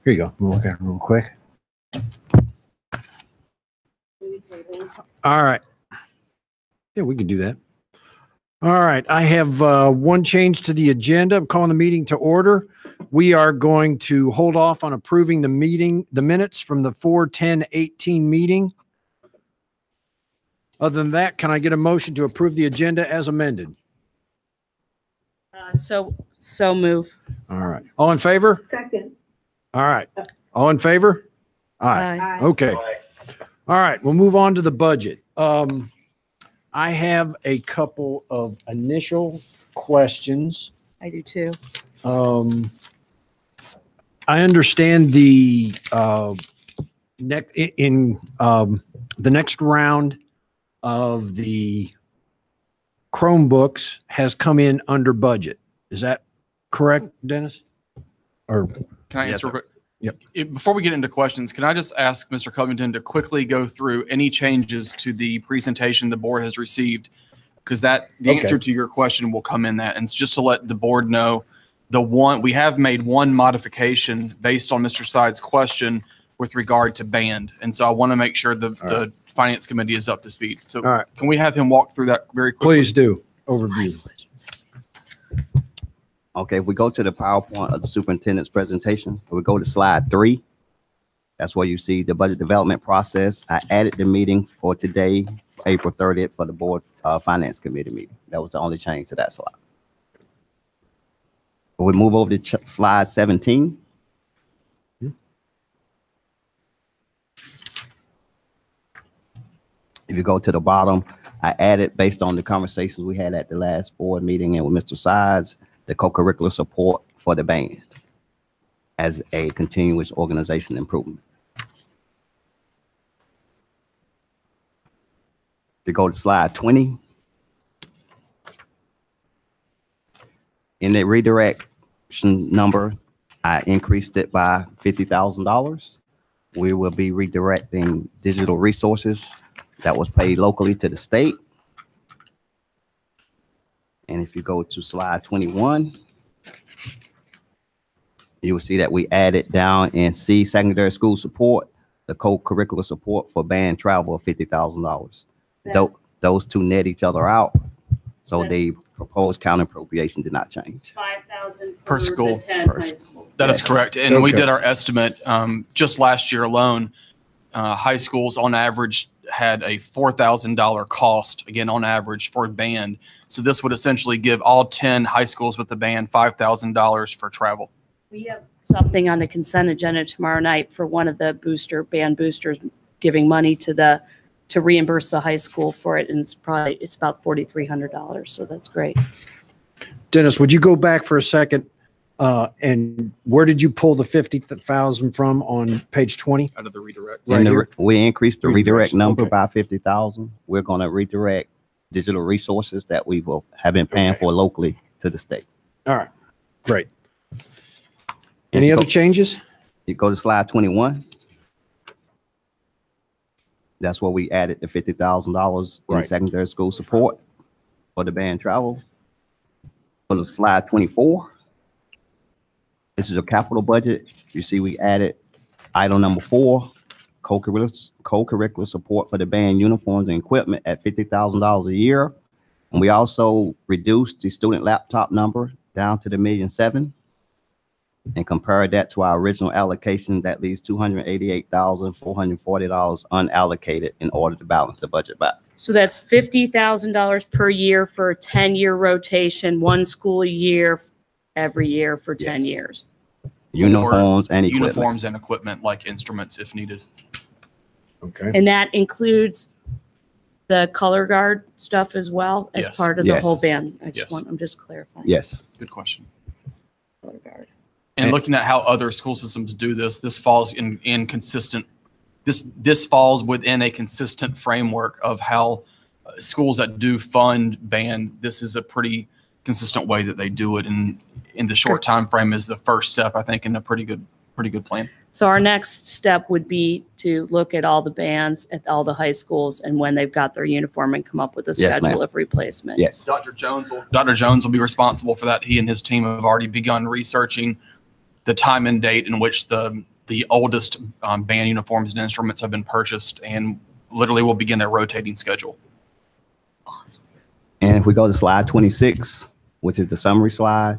Here you go. We'll look at it real quick. All right. Yeah, we can do that. All right. I have one change to the agenda. I'm calling the meeting to order. We are going to hold off on approving the minutes from the 4/10/18 meeting. Other than that, can I get a motion to approve the agenda as amended? So move. All right. All in favor? Second. All right. All in favor? Aye. Aye. Okay. All right. We'll move on to the budget. I have a couple of initial questions. I do too. I understand the next round of the Chromebooks has come in under budget. Is that correct, Dennis? Or can I answer? Yep. Before we get into questions, can I just ask Mr. Covington to quickly go through any changes to the presentation the board has received? Because the answer to your question will come in that. And it's just to let the board know, we have made one modification based on Mr. Side's question with regard to band. And so I want to make sure the finance committee is up to speed. So can we have him walk through that very quickly? Please do. Overview. Okay, if we go to the PowerPoint of the superintendent's presentation, we go to slide 3. That's where you see the budget development process. I added the meeting for today, April 30th, for the board finance committee meeting. That was the only change to that slide. We move over to slide 17. If you go to the bottom, I added, based on the conversations we had at the last board meeting and with Mr. Sides, the co-curricular support for the band as a continuous organization improvement. If you go to slide 20, in the redirection number, I increased it by $50,000. We will be redirecting digital resources that was paid locally to the state. And if you go to slide 21, you will see that we added down in C, secondary school support, the co-curricular support for band travel of $50,000. Those two net each other out. So the proposed county appropriation did not change. 5,000 per school. High schools. That is correct. And we did our estimate just last year alone. High schools on average had a $4,000 cost, again, on average for band. So this would essentially give all 10 high schools with the band $5,000 for travel. We have something on the consent agenda tomorrow night for one of the band boosters giving money to reimburse the high school for it. And it's about $4,300. So that's great. Dennis, would you go back for a second? And where did you pull the 50,000 from on page 20? Out of the redirect. Right we increased the redirect number by 50,000. We're going to redirect digital resources that we will have been paying for locally to the state. All right, great. Any other changes? You go to slide 21. That's where we added the $50,000 in secondary school support for the band travel. Go to slide 24. This is a capital budget. You see we added item number 4, co-curricular support for the band uniforms and equipment at $50,000 a year. And we also reduced the student laptop number down to the $1.7 million and compared that to our original allocation that leaves $288,440 unallocated in order to balance the budget back. So that's $50,000 per year for a 10-year rotation, one school a year, every year for 10 years. Uniforms and equipment. Uniforms and equipment, like instruments if needed. Okay. And that includes the color guard stuff as well as part of the whole band. I'm just clarifying. Yes. Good question. Color guard. And looking at how other school systems do this falls in consistent. This falls within a consistent framework of how schools that do fund band. This is a pretty consistent way that they do it, and in the short time frame is the first step, I think, in a pretty good plan. So our next step would be to look at all the bands at all the high schools and when they've got their uniform and come up with a schedule of replacement. Yes. Dr. Jones will be responsible for that. He and his team have already begun researching the time and date in which the oldest band uniforms and instruments have been purchased, and literally we'll begin a rotating schedule. Awesome. And if we go to slide 26, which is the summary slide,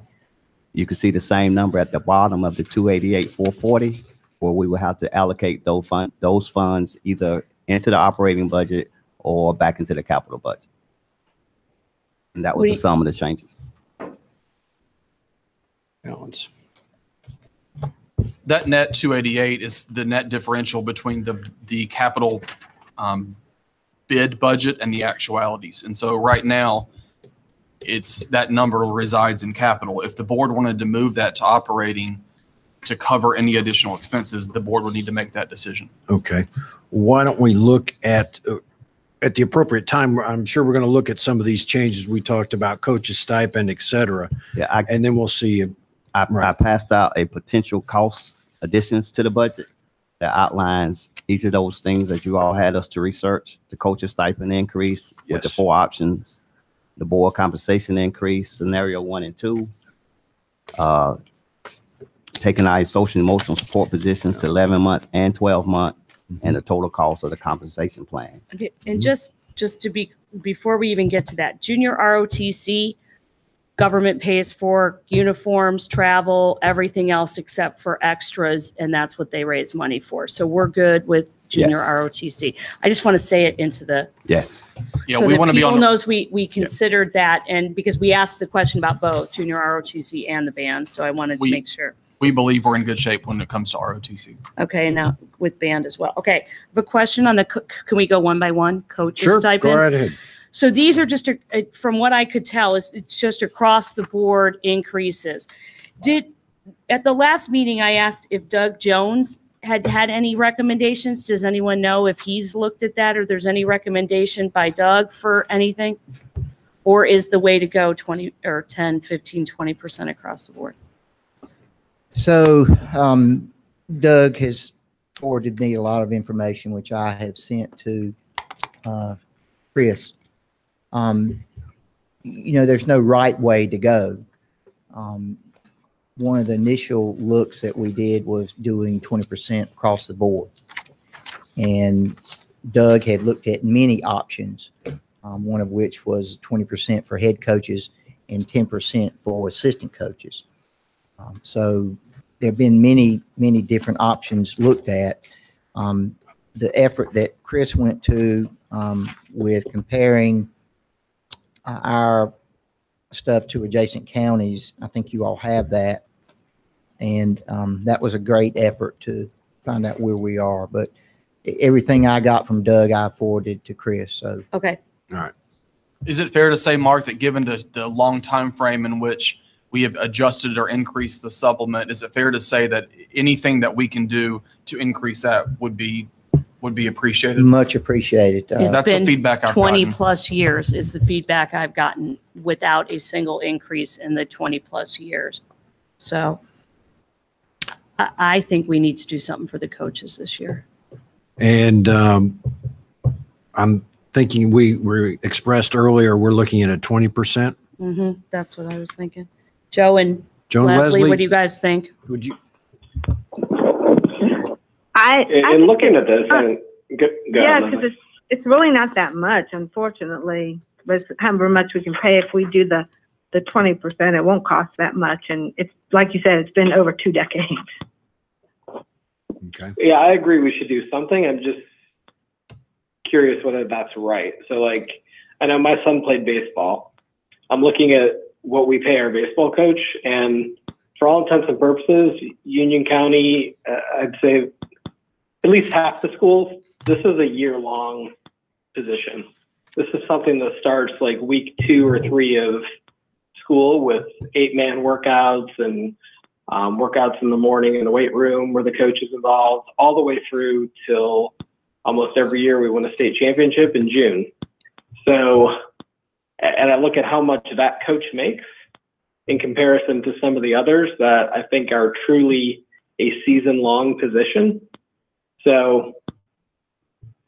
you can see the same number at the bottom of the 288,440, where we will have to allocate those funds either into the operating budget or back into the capital budget. And that was the sum of the changes. Balance. That net 288 is the net differential between the capital bid budget and the actualities. And so right now, that number resides in capital. If the board wanted to move that to operating to cover any additional expenses, the board would need to make that decision. Okay. Why don't we look at the appropriate time? I'm sure we're going to look at some of these changes we talked about, coaches stipend, et cetera. Yeah, and then we'll see. I passed out a potential cost additions to the budget that outlines each of those things that you all had us to research: the coaches stipend increase with the 4 options, the board compensation increase, scenario 1 and 2, taking our social and emotional support positions to 11-month and 12-month, and the total cost of the compensation plan. Okay. And just to be, before we even get to that, junior ROTC, government pays for uniforms, travel, everything else except for extras, and that's what they raise money for. So we're good with junior ROTC. I just want to say it into the Yeah, so we want to be on. People knows we considered that, and because we asked the question about both junior ROTC and the band, so I wanted to make sure. We believe we're in good shape when it comes to ROTC. Okay, now with band as well. Okay, I have a question on the. Can we go one by one? Coaches stipend. Go right ahead. So these are just, from what I could tell, it's just across the board increases. At the last meeting, I asked if Doug Jones had any recommendations. Does anyone know if he's looked at that, or there's any recommendation by Doug for anything? Or is the way to go 20 or 10, 15, 20% across the board? So Doug has forwarded me a lot of information, which I have sent to Chris. You know, there's no right way to go. One of the initial looks that we did was doing 20% across the board. And Doug had looked at many options, one of which was 20% for head coaches and 10% for assistant coaches. So there have been many, many different options looked at. The effort that Chris went to with comparing our stuff to adjacent counties, I think you all have that. And that was a great effort to find out where we are. But everything I got from Doug, I forwarded to Chris. So okay. All right. Is it fair to say, Mark, that given the long time frame in which we have adjusted or increased the supplement, is it fair to say that anything that we can do to increase that would be appreciated? Much appreciated. That's the feedback I've 20 gotten. plus years is the feedback I've gotten without a single increase in the 20 plus years. So I think we need to do something for the coaches this year. And I'm thinking we were expressed earlier, we're looking at a 20%. That's what I was thinking. Joe and Leslie, what do you guys think? Would you? In looking at this, and yeah, because it's really not that much, unfortunately. But however much we can pay if we do the 20%, it won't cost that much, and it's like you said, it's been over 2 decades. Okay. Yeah, I agree. We should do something. I'm just curious whether that's right. So, like, I know my son played baseball. I'm looking at what we pay our baseball coach, and for all intents and purposes, Union County, I'd say at least half the schools, this is a year-long position. This is something that starts like week 2 or 3 of school with 8-man workouts and workouts in the morning in the weight room where the coach is involved, all the way through till almost every year we win a state championship in June. So, and I look at how much that coach makes in comparison to some of the others that I think are truly a season-long position. So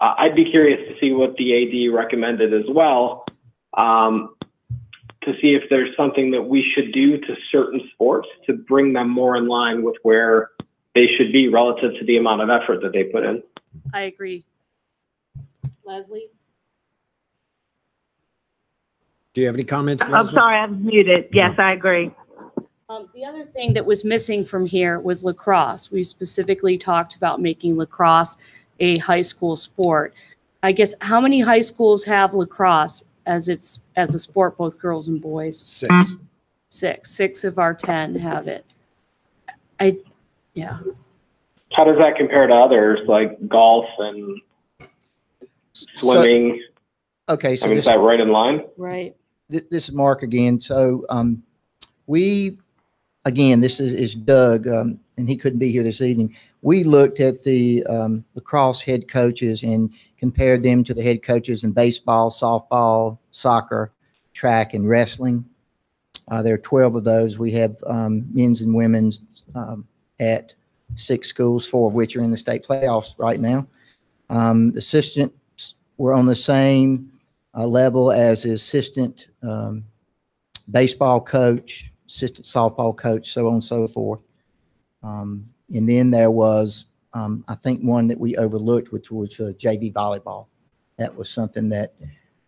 I'd be curious to see what the AD recommended as well, to to see if there's something that we should do to certain sports to bring them more in line with where they should be relative to the amount of effort that they put in. I agree. Leslie? Do you have any comments, I'm Leslie? sorry, I'm muted. Yes, I agree. The other thing that was missing from here was lacrosse. We specifically talked about making lacrosse a high school sport. I guess how many high schools have lacrosse as a sport, both girls and boys? 6. 6. 6 of our 10 have it. Yeah. How does that compare to others like golf and swimming? Okay, so is that right in line? Right. This is Mark again. So this is Doug, and he couldn't be here this evening. We looked at the lacrosse head coaches and compared them to the head coaches in baseball, softball, soccer, track, and wrestling. There are 12 of those. We have men's and women's at 6 schools, 4 of which are in the state playoffs right now. The assistants were on the same level as the assistant baseball coach, assistant softball coach, so on and so forth. And then there was, I think, one that we overlooked, which was JV volleyball. That was something that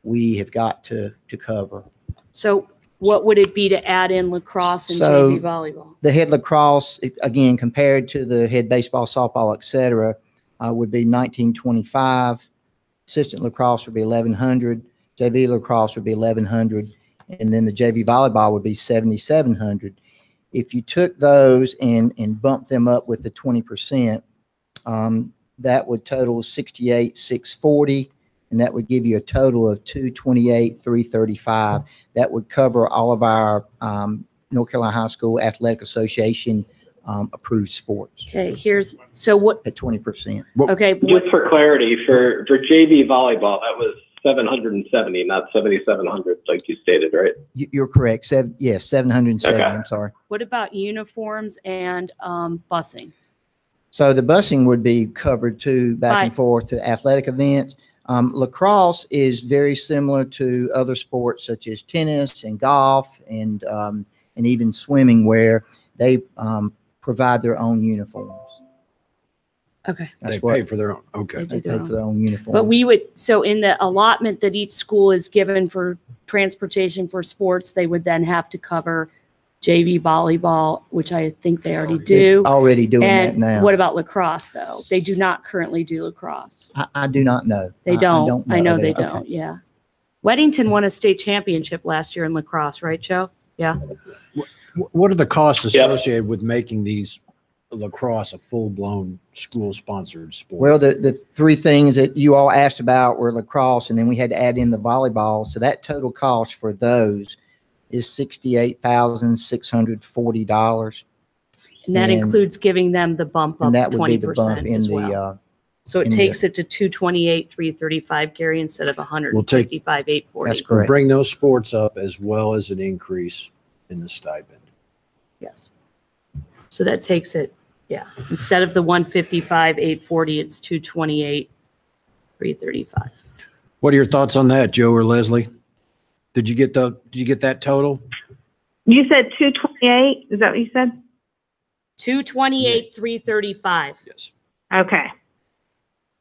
we have got to cover. So what would it be to add in lacrosse and So JV volleyball? the head lacrosse, again, compared to the head baseball, softball, et cetera, would be $1,925. Assistant lacrosse would be $1,100. JV lacrosse would be $1,100. And then the JV volleyball would be $7,700. If you took those and bumped them up with the 20%, that would total $68,640, and that would give you a total of $228,335. That would cover all of our North Carolina High School Athletic Association approved sports Okay, so what, at 20%. okay. Just for clarity, for JV volleyball, that was 770, not 7,700, like you stated, right? You're correct. Yes, 770. Okay. I'm sorry. What about uniforms and busing? So the busing would be covered too, back and forth to athletic events. Lacrosse is very similar to other sports such as tennis and golf and even swimming, where they provide their own uniforms. Okay. That's They pay for their own. Okay. They pay for their own uniform. But we would, so in the allotment that each school is given for transportation for sports, they would then have to cover JV volleyball, which I think they already do. They're already doing that And now. what about lacrosse though? They do not currently do lacrosse. I do not know. They don't. I know they Okay. don't. Yeah. Weddington won a state championship last year in lacrosse, right, Joe? Yeah. What are the costs Yep. associated with making these lacrosse a full-blown school-sponsored sport? Well, the 3 things that you all asked about were lacrosse, and then we had to add in the volleyball. So that total cost for those is $68,640. And that includes giving them the bump up And that would be 20% the bump in as the, well. So it in takes it to 228,335, Gary, instead of 155,840. that's correct. Bring those sports up as well as an increase in the stipend. Yes. So that takes it, yeah. Instead of the 155,840, it's 228,335. What are your thoughts on that, Joe or Leslie? Did you get that total? You said 228, is that what you said? 228,335. Yes. Okay.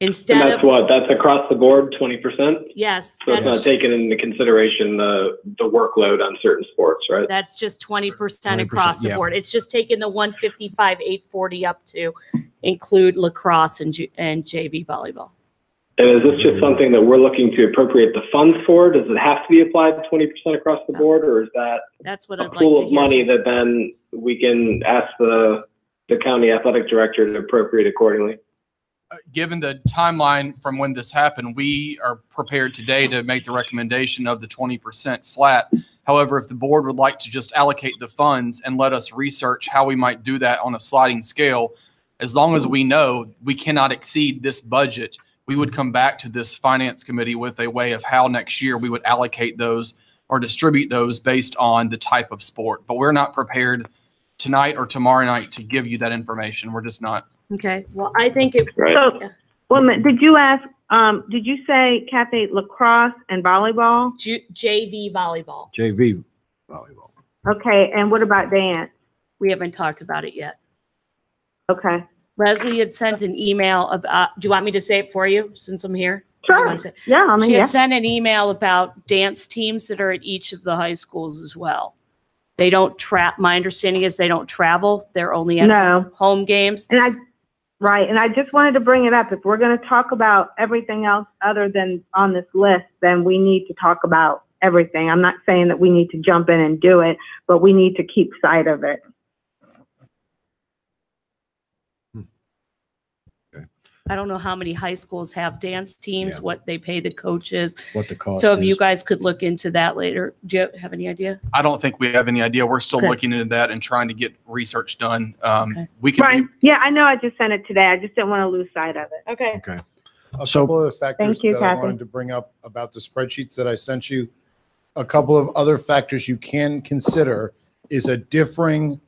And Instead that's of, what? That's across the board, 20%? yes, So it's not that's, taking into consideration the workload on certain sports, right? that's just 20% 20%, across the yeah. board. It's just taking the 155,840 up to include lacrosse and JV volleyball. And is this just something that we're looking to appropriate the funds for? Does it have to be applied 20% across the board, or is that That's what a I'd like pool to of hear. money that then we can ask the county athletic director to appropriate accordingly? Given the timeline from when this happened, we are prepared today to make the recommendation of the 20% flat. However, if the board would like to just allocate the funds and let us research how we might do that on a sliding scale, as long as we know we cannot exceed this budget, we would come back to this finance committee with a way of how next year we would allocate those or distribute those based on the type of sport. But we're not prepared tonight or tomorrow night to give you that information. We're just not. Okay, well, I think it, Right. So, well, did you ask, did you say, Kathy, lacrosse and volleyball? JV volleyball. JV. volleyball. Okay, and what about dance? We haven't talked about it yet. Okay. Leslie had sent an email about, do you want me to say it for you since I'm here? You Sure. wanna say- Yeah, I mean, She yeah. had sent an email about dance teams that are at each of the high schools as well. They don't my understanding is they don't travel. They're only at No. home games. And I just wanted to bring it up. If we're going to talk about everything else other than on this list, then we need to talk about everything. I'm not saying that we need to jump in and do it, but we need to keep sight of it. I don't know how many high schools have dance teams, Yeah. what they pay the coaches. What the cost So if you is. guys could look into that later. Do you have any idea? I don't think we have any idea. We're still Okay. looking into that and trying to get research done. Okay. We can Right. Yeah, I know. I just sent it today. I just didn't want to lose sight of it. Okay. Okay. A So- couple of factors Thank you, that I Kathy. wanted to bring up about the spreadsheets that I sent you. A couple of other factors you can consider is a differing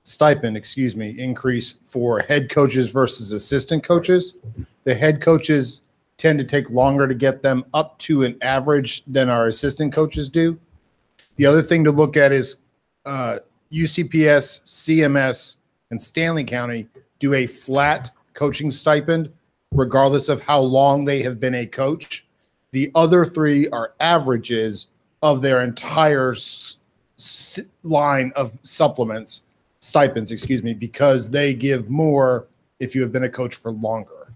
stipend, increase for head coaches versus assistant coaches. The head coaches tend to take longer to get them up to an average than our assistant coaches do. The other thing to look at is UCPS, CMS, and Stanley County do a flat coaching stipend regardless of how long they have been a coach. The other three are averages of their entire line of stipends, because they give more if you have been a coach for longer.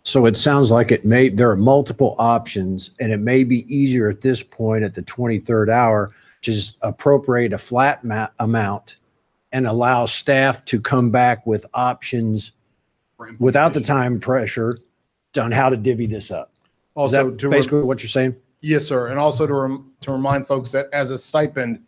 So it sounds like there are multiple options, and it may be easier at this point at the 23rd hour to just appropriate a flat amount and allow staff to come back with options without the time pressure on how to divvy this up. Also, Is that basically what you're saying? yes, sir. And also to remind folks that as a stipend,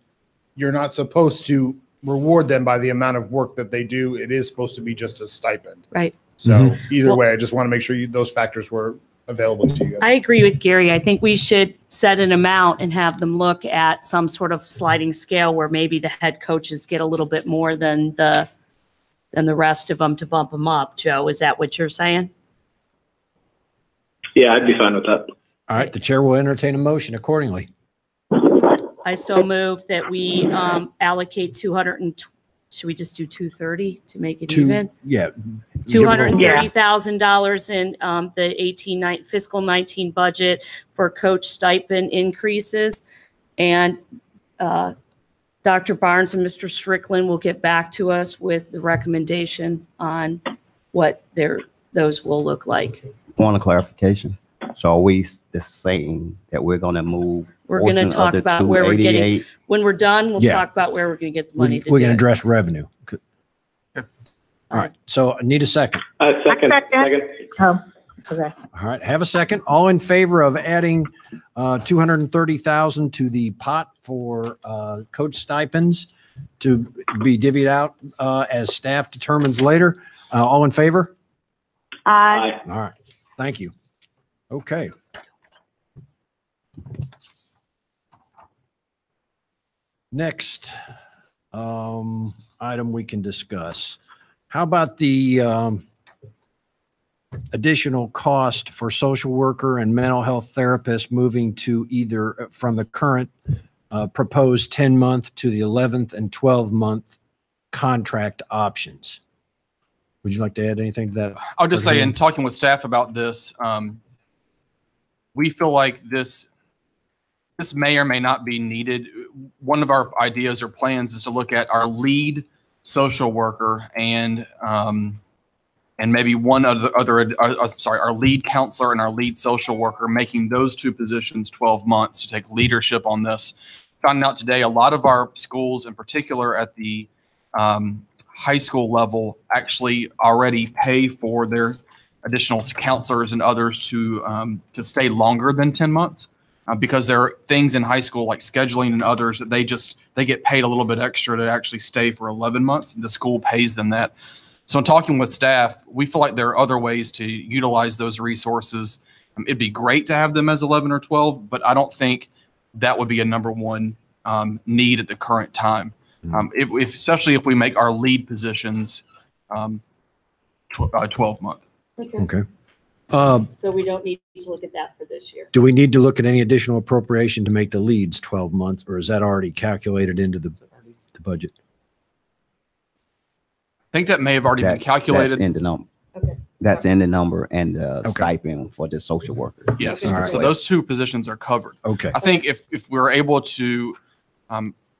you're not supposed to reward them by the amount of work that they do. It is supposed to be just a stipend. Right. So either Well- way, I just want to make sure those factors were available to you guys. I agree with Gary. I think we should set an amount and have them look at some sort of sliding scale where maybe the head coaches get a little bit more than the rest of them to bump them up. Joe, is that what you're saying? Yeah, I'd be fine with that. All right, the chair will entertain a motion accordingly. I so move that we allocate 200 and, should we just do 230 to make it even? Yeah. $230,000 in the fiscal 19 budget for coach stipend increases. And Dr. Barnes and Mr. Strickland will get back to us with the recommendation on what those will look like. Point of clarification. So are we just saying that we're going to move? We're going to portion of talk the about where we're getting, 288? when we're done, we'll Yeah. talk about where we're going to get the money to We're do going to it. address revenue. All right, so I need a second. Second. Oh, okay. All right, have a second. All in favor of adding 230,000 to the pot for coach stipends to be divvied out as staff determines later? All in favor? Aye. All right, thank you. Okay. Next item we can discuss. How about the additional cost for social worker and mental health therapist moving to either from the current proposed 10-month to the 11th and 12-month contract options? Would you like to add anything to that? I'll just say, in talking with staff about this, we feel like this may or may not be needed. One of our ideas or plans is to look at our lead social worker and maybe one our lead counselor and our lead social worker, making those two positions 12 months to take leadership on this. Found out today a lot of our schools, in particular at the high school level, actually already pay for their additional counselors and others to stay longer than 10 months because there are things in high school like scheduling and others that they get paid a little bit extra to actually stay for 11 months. And the school pays them that. So in talking with staff, we feel like there are other ways to utilize those resources. It'd be great to have them as 11 or 12, but I don't think that would be a number one need at the current time. Especially if we make our lead positions 12 month. Okay. So we don't need to look at that for this year. Do we need to look at any additional appropriation to make the leads 12 months, or is that already calculated into the budget? I think that may have already been That's calculated. in the number. Okay. That's in the number and the stipend for the social worker. Yes. All right. So those two positions are covered. Okay. I think if we're able to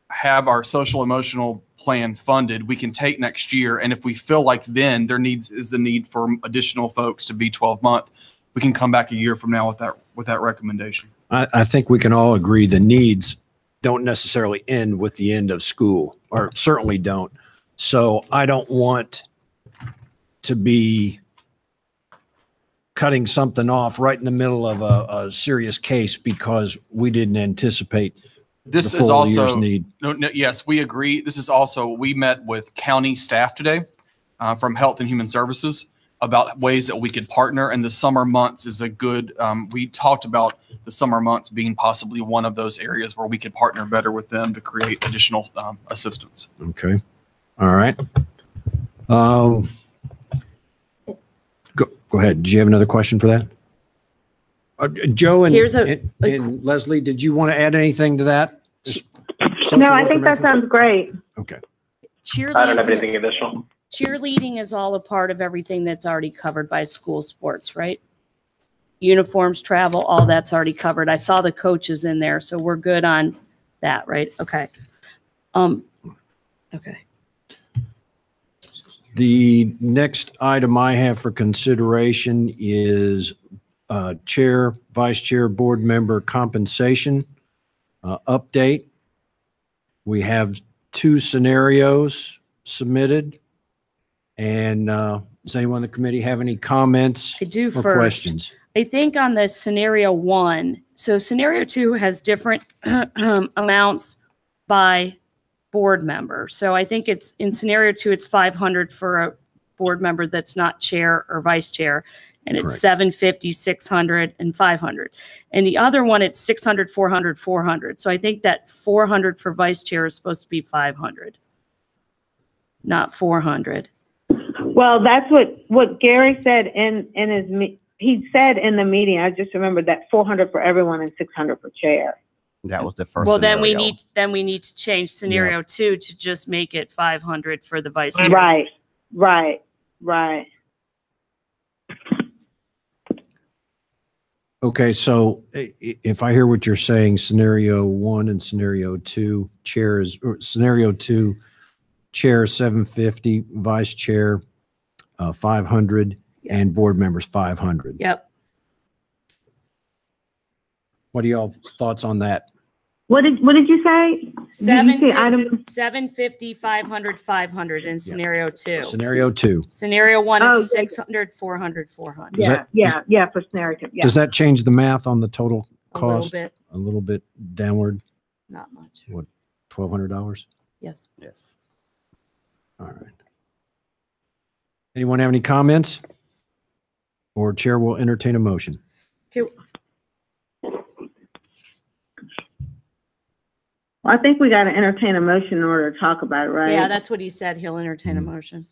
have our social emotional plan funded, we can take next year. And if we feel like then there is the need for additional folks to be 12-month, we can come back a year from now with that recommendation. I think we can all agree the needs don't necessarily end with the end of school, or certainly don't. So I don't want to be cutting something off right in the middle of a serious case because we didn't anticipate This the is full year's also, need. no, yes, we agree. This is also, we met with county staff today from Health and Human Services about ways that we could partner, and the summer months is a good, we talked about the summer months being possibly one of those areas where we could partner better with them to create additional assistance. Okay. All right. Go ahead. Do you have another question for that? Joe and, Here's a- and Leslie, did you want to add anything to that? No, I think that sounds great. Okay. I don't have anything additional. Cheerleading is all a part of everything that's already covered by school sports, right? Uniforms, travel, all that's already covered. I saw the coaches in there, so we're good on that, right? Okay. Okay. The next item I have for consideration is chair, vice chair, board member compensation update. We have 2 scenarios submitted. And does anyone on the committee have any comments I do or first. questions? I think on the scenario 1, so scenario 2 has different amounts by board member. So I think it's in scenario 2, it's 500 for a board member that's not chair or vice chair. And it's Correct. 750, 600, and 500. And the other one, it's 600, 400, 400. So I think that 400 for vice chair is supposed to be 500, not 400. Well, that's what Gary said in his, he said in the meeting, I just remembered that 400 for everyone and 600 for chair. That was the first. Well, then we scenario. need to change scenario 2 to just make it 500 for the vice chair. Right. Okay, so if I hear what you're saying, scenario 1 and scenario 2, scenario 2, chair 750, vice chair 500, Yeah. and board members 500. Yep. What are y'all's thoughts on that? What did you say? Did you say item? 750, 500, 500 in scenario 2. Scenario 2. Scenario 1 Oh, is 600, 400, 400. Does that- Yeah, for scenario 2, yeah. Does that change the math on the total A little cost? bit, A little bit downward, not much. $1,200? Yes. Yes. All right. Anyone have any comments? Or chair will entertain a motion. Okay. Well, I think we got to entertain a motion in order to talk about it, right? Yeah, that's what he said. He'll entertain a motion.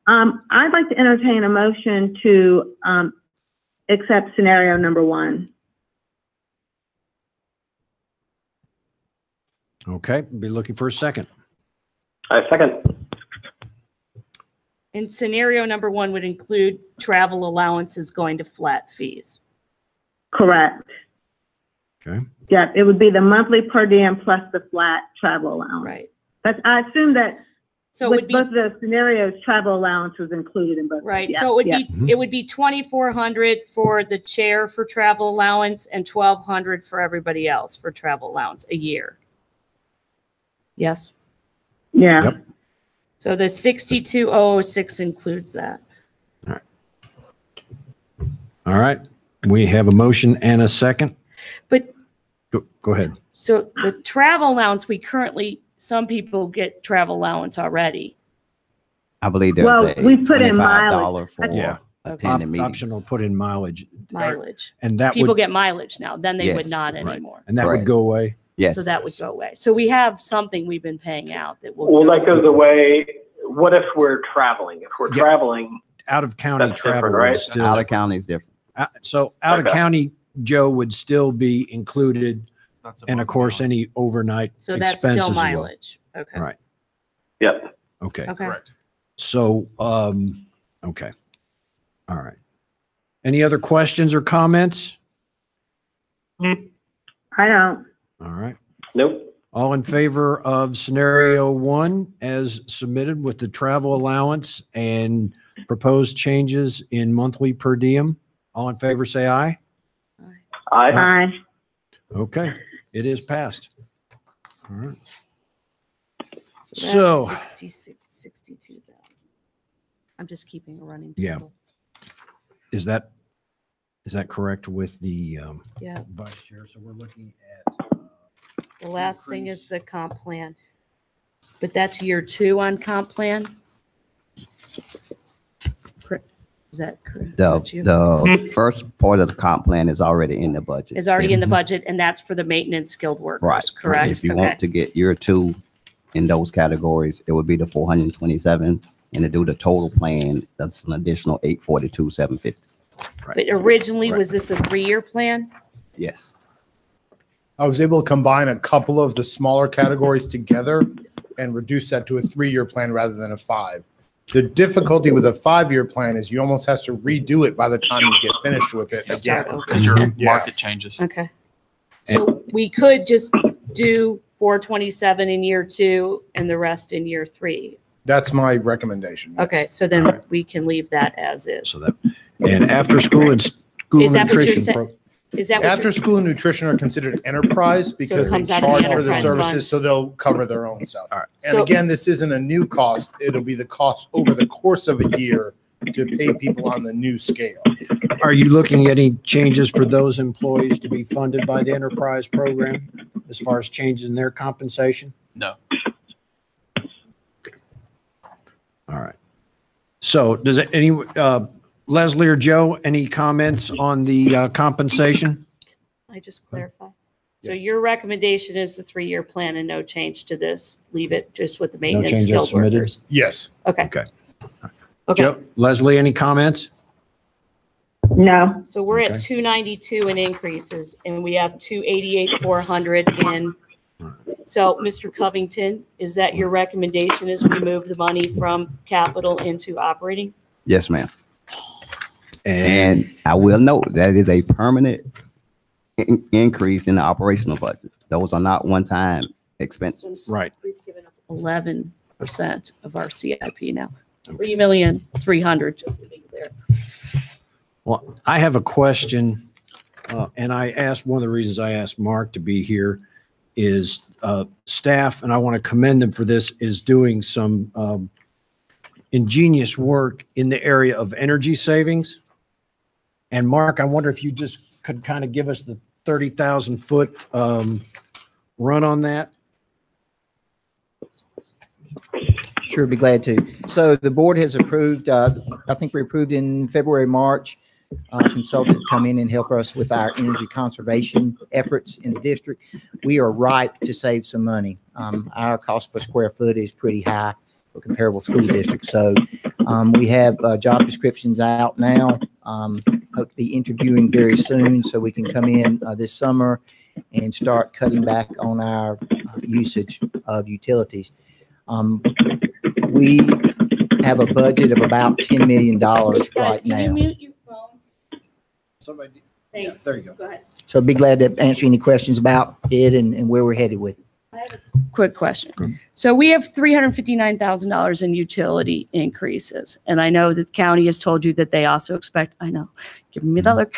I'd like to entertain a motion to accept scenario number 1. Okay, be looking for a second. I second. And scenario number 1 would include travel allowances going to flat fees. Correct. Okay. Yeah, it would be the monthly per diem plus the flat travel allowance. Right. I assume that So it with would be, both of those scenarios, travel allowance was included in both. right. Yeah, So it would yeah. be, it would be 2,400 for the chair for travel allowance and 1,200 for everybody else for travel allowance a year. Yes. Yeah. Yep. So the 62,006 includes that. All right. We have a motion and a second. But Go ahead. so the travel allowance, we currently, some people get travel allowance already. I believe there's Well, a we put in mileage. $25 for Yeah. attending meetings. Optional put in mileage. Mileage. And that People would, get mileage now, then they would Yes, not right. anymore. and that would Correct. go away. Yes. So that would go away. So we have something we've been paying out that will. Well, that goes away. What if we're traveling? If we're Yeah. traveling, Out of county That's travel different, would right? still, Out of county is different. So out of county, Joe would still be included, That's and of above course, and any overnight So that's expenses still as well. mileage. Okay. Right. Yep. Okay. Okay. Correct. So, okay. All right. Any other questions or comments? I don't. All right. Nope. All in favor of scenario 1 as submitted with the travel allowance and proposed changes in monthly per diem? All in favor, say aye. I Aye. Okay, it is passed. All right. So So- that's 66, 62,000. I'm just keeping a running Yeah. total. Is that correct with the Yeah. vice chair? So we're looking at, The last thing is the comp plan. But that's year 2 on comp plan? Correct. Is that correct? That's you? The first part of the comp plan is already in the budget. Is already in the budget, and that's for the maintenance skilled workers, Right. correct? If you Okay. want to get year 2 in those categories, it would be the 427, and to do the total plan, that's an additional 842,750. But originally, Right. was this a 3-year plan? Yes. I was able to combine a couple of the smaller categories together and reduce that to a 3-year plan rather than a 5. The difficulty with a 5-year plan is you almost has to redo it by the time you get finished with it Start again. over. Because your Yeah. market changes. Okay. So we could just do 427 in year 2 and the rest in year 3. That's my recommendation. yes. Okay, so then we can leave that as is. so that, and after school and school Is that what you're nutrition. saying? Is that what After you're, school and nutrition are considered enterprise because they comes out of the charge for the enterprise services, fund. so they'll cover their own stuff. All right. And So- again, this isn't a new cost. It'll be the cost over the course of a year to pay people on the new scale. Are you looking at any changes for those employees to be funded by the enterprise program as far as changes in their compensation? No. All right. So does it, any, Leslie or Joe, any comments on the compensation? I just clarify? So Yes. your recommendation is the 3-year plan and no change to this? Leave it just with the maintenance changes skilled submitted? workers? Yes. Okay. Okay. Okay, Joe, Leslie, any comments? No. so we're Okay. at 292 in increases and we have 288,400 in. So, Mr. Covington, is that your recommendation as we move the money from capital into operating? Yes, ma'am. And I will note that is a permanent increase in the operational budget. Those are not one-time expenses. Right. We've given up 11% of our CIP now. 3,300,000, just to be clear. Well, I have a question, and I asked, one of the reasons I asked Mark to be here is staff, and I want to commend them for this, is doing some ingenious work in the area of energy savings. And Mark, I wonder if you just could kind of give us the 30,000 foot run on that? Sure, be glad to. So the board has approved, I think we approved in February, March, consultant to come in and help us with our energy conservation efforts in the district. We are ripe to save some money. Our cost per square foot is pretty high for comparable school districts. So we have job descriptions out now. Hope to be interviewing very soon so we can come in this summer and start cutting back on our usage of utilities. We have a budget of about $10 million Guys, right can you now. mute your phone? Somebody, Thanks. there you go. Go ahead. So I'd be glad to answer any questions about it and where we're headed with it. Quick question. So we have $359,000 in utility increases. And I know that the county has told you that they also expect, I know, giving me that look,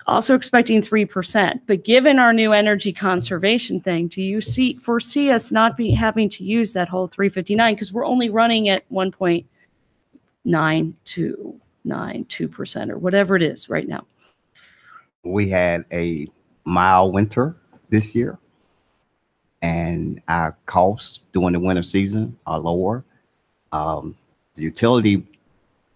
also expecting 3%. But given our new energy conservation thing, do you foresee us not having to use that whole 359? Because we're only running at 1.9292% or whatever it is right now. We had a mild winter this year, and our costs during the winter season are lower. The utility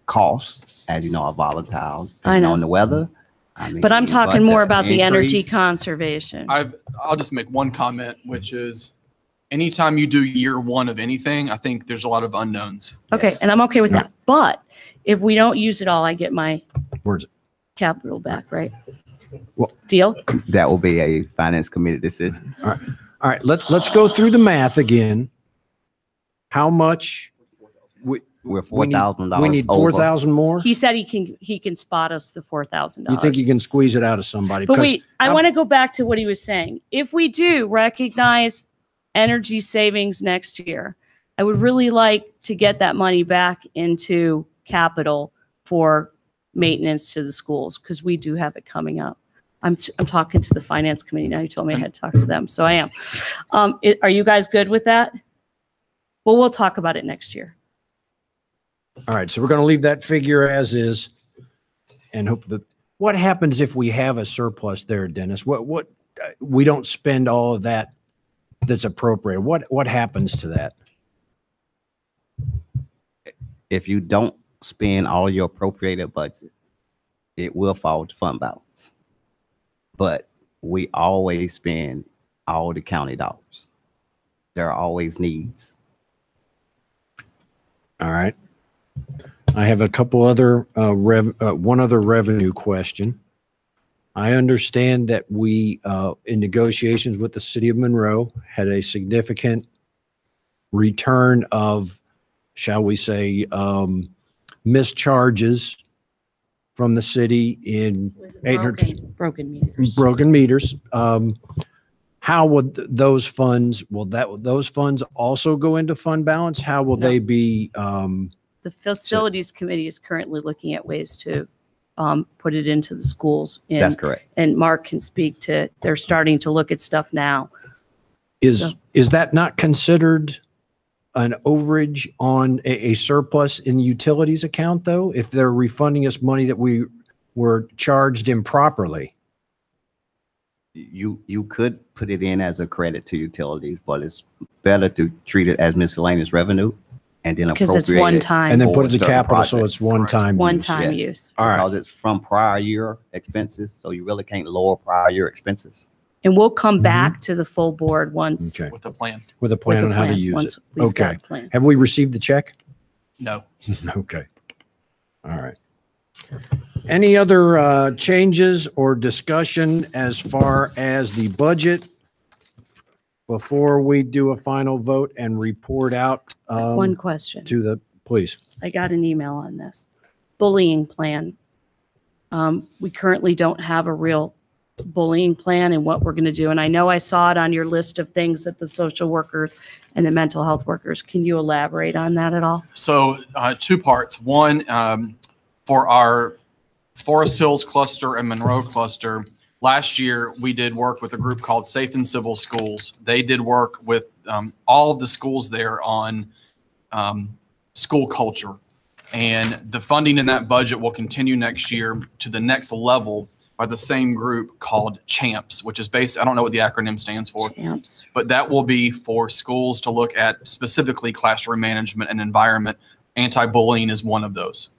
costs, as you know, are volatile. I know. On the weather. I mean, But I'm talking more about the energy increase- conservation. I'll just make one comment, which is anytime you do year 1 of anything, I think there's a lot of unknowns. Okay, Yes. and I'm okay with that. But if we don't use it all, I get my Where's it? capital back, right? Well- Deal? That will be a finance committee decision. All right, let's go through the math again. How much We're we need $4,000 over. 4,000 more? He said he can spot us the $4,000. You think you can squeeze it out of somebody? But 'Cause wait, I want to go back to what he was saying. If we do recognize energy savings next year, I would really like to get that money back into capital for maintenance to the schools, because we do have it coming up. I'm talking to the finance committee now. You told me I had to talk to them, so I am. Are you guys good with that? Well, we'll talk about it next year. All right, so we're going to leave that figure as is and hope that, what happens if we have a surplus there, Dennis? What we don't spend all of that that's appropriate. What happens to that? If you don't spend all your appropriated budget, it will fall to fund balance. But we always spend all the county dollars. There are always needs. All right. I have a couple other one other revenue question. I understand that we in negotiations with the city of Monroe had a significant return of, shall we say, mischarges from the city in 800 broken meters. broken meters. How would those funds, those funds also go into fund balance? How will No. they be? The facilities committee is currently looking at ways to put it into the schools. And, That's correct. And Mark can speak to, they're starting to look at stuff now. Is that not considered an overage on a surplus in the utilities account, though, if they're refunding us money that we were charged improperly? You could put it in as a credit to utilities, but it's better to treat it as miscellaneous revenue and then Because it's appropriate one it time. And then for put it to certain capital, so projects. it's one-time. One use. time Yes. use. All right. Because it's from prior year expenses, so you really can't lower prior year expenses. And we'll come back to the full board once. Okay. With a plan. With a plan with on a how to plan, use once it. we've got Okay. a plan. Have we received the check? No. Okay. All right. Any other changes or discussion as far as the budget before we do a final vote and report out One question. to the, please? I got an email on this. Bullying plan. We currently don't have a real bullying plan and what we're going to do. And I know I saw it on your list of things that the social workers and the mental health workers. Can you elaborate on that at all? So two parts. One, for our Forest Hills cluster and Monroe cluster, last year we did work with a group called Safe and Civil Schools. They did work with all of the schools there on school culture. And the funding in that budget will continue next year to the next level by the same group called CHAMPS, which is based, I don't know what the acronym stands for, Champs. but that will be for schools to look at specifically classroom management and environment. Anti-bullying is one of those.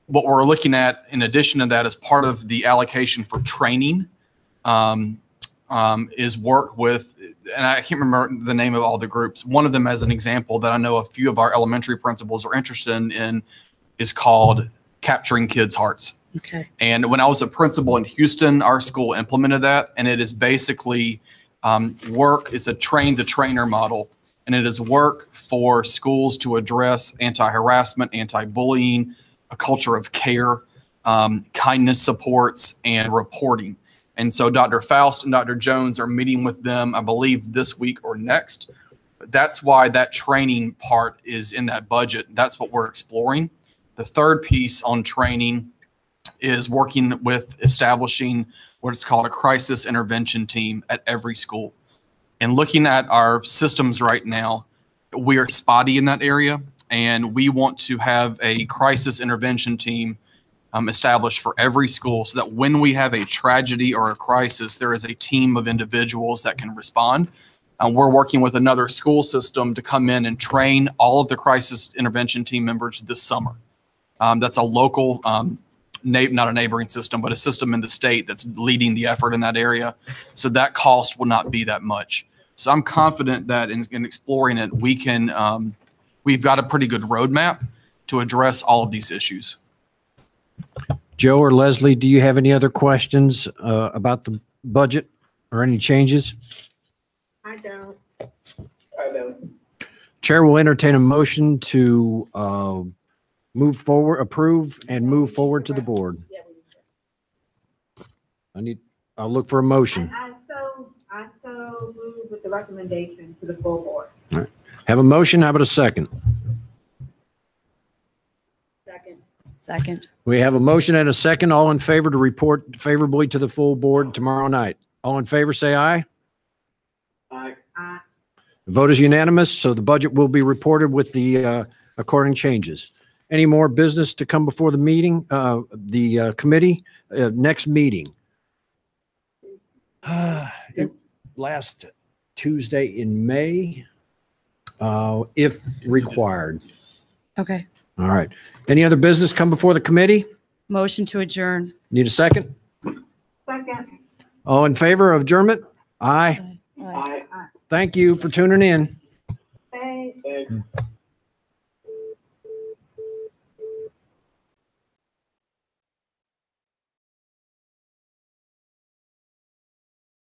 What we're looking at in addition to that as part of the allocation for training is work with, and I can't remember the name of all the groups. One of them, as an example, that I know a few of our elementary principals are interested in is called Capturing Kids' Hearts. Okay. And when I was a principal in Houston, our school implemented that. And it is basically work, it's a train the trainer model. And it is work for schools to address anti-harassment, anti-bullying, a culture of care, kindness supports, and reporting. And so Dr. Faust and Dr. Jones are meeting with them, I believe, this week or next. That's why that training part is in that budget. That's what we're exploring. The third piece on training is working with establishing what it's called a crisis intervention team at every school. And looking at our systems right now, we are spotty in that area, and we want to have a crisis intervention team established for every school so that when we have a tragedy or a crisis, there is a team of individuals that can respond. We're working with another school system to come in and train all of the crisis intervention team members this summer. That's a local not a neighboring system, but a system in the state that's leading the effort in that area. So that cost will not be that much. So I'm confident that in exploring it, we can, we've got a pretty good roadmap to address all of these issues. Joe or Leslie, do you have any other questions about the budget or any changes? I don't. Chair will entertain a motion to move forward, approve and move forward to the board. I'll look for a motion. I so move with the recommendation to the full board. Have a motion, how about a second? Second. We have a motion and a second. All in favor to report favorably to the full board tomorrow night. All in favor, say aye. Aye. The vote is unanimous, so the budget will be reported with the according changes. Any more business to come before the meeting, the committee? Next meeting. Last Tuesday in May, if required. Okay. All right. Any other business come before the committee? Motion to adjourn. Need a second? Second. All in favor of adjournment? Aye. Aye. Thank you for tuning in. Thanks. Thanks.